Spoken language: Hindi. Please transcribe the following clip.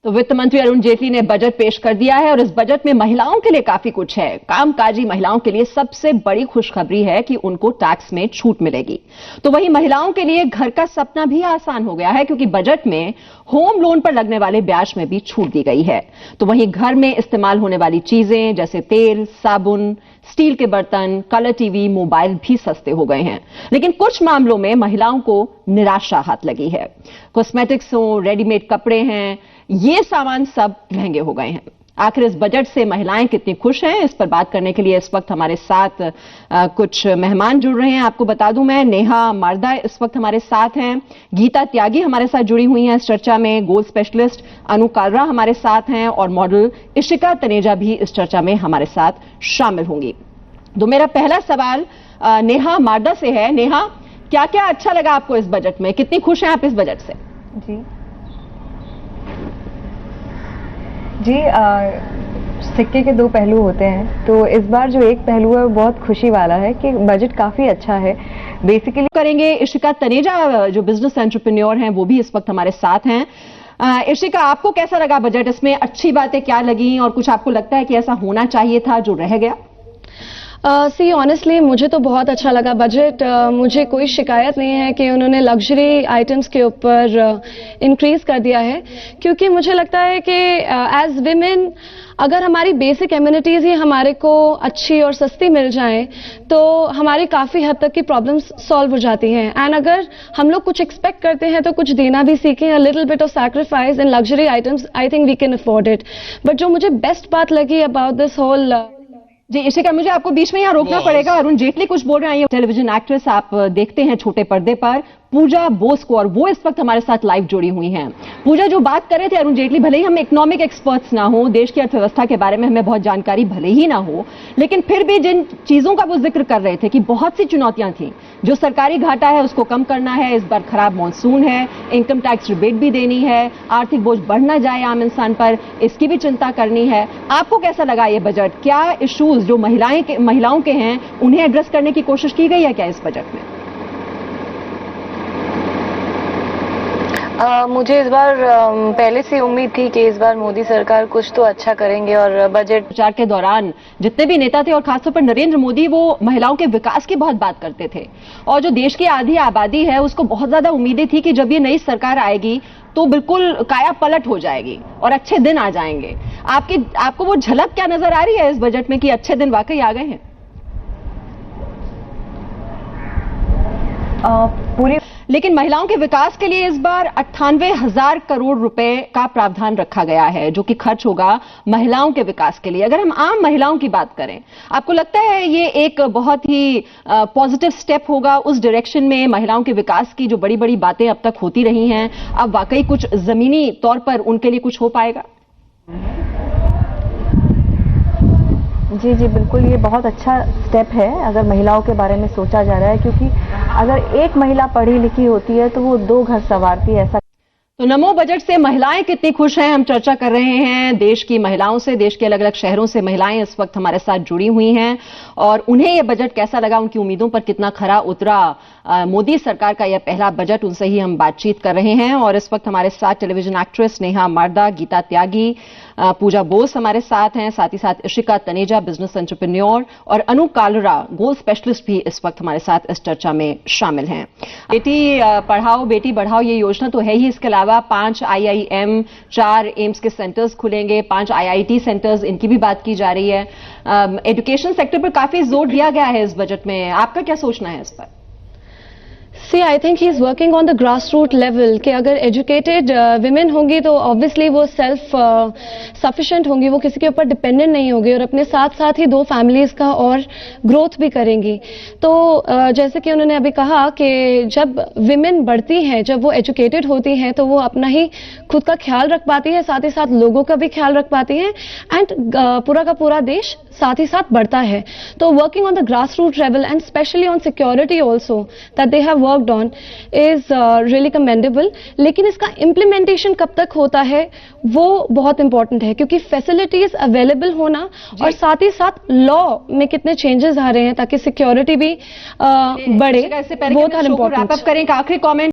तो वित्त मंत्री अरुण जेटली ने बजट पेश कर दिया है और इस बजट में महिलाओं के लिए काफी कुछ है। कामकाजी महिलाओं के लिए सबसे बड़ी खुशखबरी है कि उनको टैक्स में छूट मिलेगी। तो वहीं महिलाओं के लिए घर का सपना भी आसान हो गया है, क्योंकि बजट में होम लोन पर लगने वाले ब्याज में भी छूट दी गई है। तो वहीं घर में इस्तेमाल होने वाली चीजें जैसे तेल, साबुन, स्टील के बर्तन, कलर टीवी, मोबाइल भी सस्ते हो गए हैं। लेकिन कुछ मामलों में महिलाओं को निराशा हाथ लगी है। कॉस्मेटिक्स हो, रेडीमेड कपड़े हैं, ये सामान सब महंगे हो गए हैं। आखिर इस बजट से महिलाएं कितनी खुश हैं, इस पर बात करने के लिए इस वक्त हमारे साथ कुछ मेहमान जुड़ रहे हैं। आपको बता दूं मैं, नेहा मारदा इस वक्त हमारे साथ हैं, गीता त्यागी हमारे साथ जुड़ी हुई हैं इस चर्चा में, गोल्ड स्पेशलिस्ट अनु कालरा हमारे साथ हैं और मॉडल इशिका तनेजा भी इस चर्चा में हमारे साथ शामिल होंगी। तो मेरा पहला सवाल नेहा मारदा से है। नेहा, क्या क्या अच्छा लगा आपको इस बजट में, कितनी खुश हैं आप इस बजट से? जी सिक्के के दो पहलू होते हैं, तो इस बार जो एक पहलू है वो बहुत खुशी वाला है कि बजट काफी अच्छा है। बेसिकली करेंगे इशिका तनेजा जो बिजनेस एंटरप्रेन्योर हैं, वो भी इस वक्त हमारे साथ हैं। इशिका, आपको कैसा लगा बजट? इसमें अच्छी बातें क्या लगी और कुछ आपको लगता है कि ऐसा होना चाहिए था जो रह गया? सी ऑनेस्टली मुझे तो बहुत अच्छा लगा बजट। मुझे कोई शिकायत नहीं है कि उन्होंने लग्जरी आइटम्स के ऊपर इंक्रीज कर दिया है, क्योंकि मुझे लगता है कि एज विमेन अगर हमारी बेसिक एम्यूनिटीज ही हमारे को अच्छी और सस्ती मिल जाएं तो हमारी काफी हद तक की प्रॉब्लम्स सॉल्व हो जाती हैं। एंड अगर हम लोग कुछ एक्सपेक्ट करते हैं तो कुछ देना भी सीखें। A little bit of sacrifice in luxury items, I think we can afford it. But जो मुझे बेस्ट बात लगी अबाउट दिस होल जी इशिका, मुझे आपको बीच में यहाँ रोकना पड़ेगा। अरुण जेटली कुछ बोल रहे हैं। टेलीविजन एक्ट्रेस आप देखते हैं छोटे पर्दे पर, पूजा बोस को, और वो इस वक्त हमारे साथ लाइव जुड़ी हुई हैं। पूजा, जो बात कर रहे थे अरुण जेटली, भले ही हम इकोनॉमिक एक्सपर्ट्स ना हो, देश की अर्थव्यवस्था के बारे में हमें बहुत जानकारी भले ही ना हो, लेकिन फिर भी जिन चीजों का वो जिक्र कर रहे थे कि बहुत सी चुनौतियां थी, जो सरकारी घाटा है उसको कम करना है, इस बार खराब मानसून है, इनकम टैक्स रिबेट भी देनी है, आर्थिक बोझ बढ़ ना जाए आम इंसान पर, इसकी भी चिंता करनी है। आपको कैसा लगा ये बजट? क्या इश्यूज जो महिलाओं के हैं उन्हें एड्रेस करने की कोशिश की गई है क्या इस बजट में? मुझे इस बार पहले से उम्मीद थी कि इस बार मोदी सरकार कुछ तो अच्छा करेंगे। और बजट प्रचार के दौरान जितने भी नेता थे और खासतौर पर नरेंद्र मोदी, वो महिलाओं के विकास की बहुत बात करते थे और जो देश की आधी आबादी है उसको बहुत ज्यादा उम्मीदें थी कि जब ये नई सरकार आएगी तो बिल्कुल काया पलट हो जाएगी और अच्छे दिन आ जाएंगे। आपको वो झलक क्या नजर आ रही है इस बजट में कि अच्छे दिन वाकई आ गए हैं? पूरी लेकिन महिलाओं के विकास के लिए इस बार 98,000 करोड़ रुपए का प्रावधान रखा गया है, जो कि खर्च होगा महिलाओं के विकास के लिए। अगर हम आम महिलाओं की बात करें, आपको लगता है ये एक बहुत ही पॉजिटिव स्टेप होगा उस डायरेक्शन में? महिलाओं के विकास की जो बड़ी बड़ी बातें अब तक होती रही हैं, अब वाकई कुछ जमीनी तौर पर उनके लिए कुछ हो पाएगा? जी बिल्कुल, ये बहुत अच्छा स्टेप है अगर महिलाओं के बारे में सोचा जा रहा है, क्योंकि अगर एक महिला पढ़ी लिखी होती है तो वो 2 घर संवारती है। ऐसा तो नमो बजट से महिलाएं कितनी खुश हैं, हम चर्चा कर रहे हैं देश की महिलाओं से। देश के अलग अलग शहरों से महिलाएं इस वक्त हमारे साथ जुड़ी हुई हैं और उन्हें यह बजट कैसा लगा, उनकी उम्मीदों पर कितना खरा उतरा मोदी सरकार का यह पहला बजट, उनसे ही हम बातचीत कर रहे हैं। और इस वक्त हमारे साथ टेलीविजन एक्ट्रेस नेहा मारदा, गीता त्यागी, पूजा बोस हमारे साथ हैं, साथ ही साथ इशिका तनेजा बिजनेस एंटरप्रेन्योर और अनु कालरा गोल्ड स्पेशलिस्ट भी इस वक्त हमारे साथ इस चर्चा में शामिल हैं। बेटी पढ़ाओ बेटी बढ़ाओ ये योजना तो है ही, इसके अलावा 5 IIM, 4 एम्स के सेंटर्स खुलेंगे, 5 IIT सेंटर्स, इनकी भी बात की जा रही है। एजुकेशन सेक्टर पर काफी जोर दिया गया है इस बजट में, आपका क्या सोचना है इस पर? See I think he is working on the grass root level कि अगर एजुकेटेड विमेन होंगी तो ऑब्वियसली वो सेल्फ सफिशिएंट होंगी, वो किसी के ऊपर डिपेंडेंट नहीं होगी और अपने साथ साथ ही 2 फैमिलीज का और ग्रोथ भी करेंगी। तो जैसे कि उन्होंने अभी कहा कि जब विमेन बढ़ती हैं, जब वो एजुकेटेड होती हैं तो वो अपना ही खुद का ख्याल रख पाती है, साथ ही साथ लोगों का भी ख्याल रख पाती हैं एंड पूरा का पूरा देश साथ ही साथ बढ़ता है। तो working on the grass root level and specially on security also that they have worked on is really commendable. लेकिन इसका इम्प्लीमेंटेशन कब तक होता है वो बहुत इंपॉर्टेंट है, क्योंकि फैसिलिटीज अवेलेबल होना और साथ ही साथ लॉ में कितने चेंजेस आ रहे हैं ताकि सिक्योरिटी भी बढ़े, बहुत इंपॉर्टेंट। आखिरी कमेंट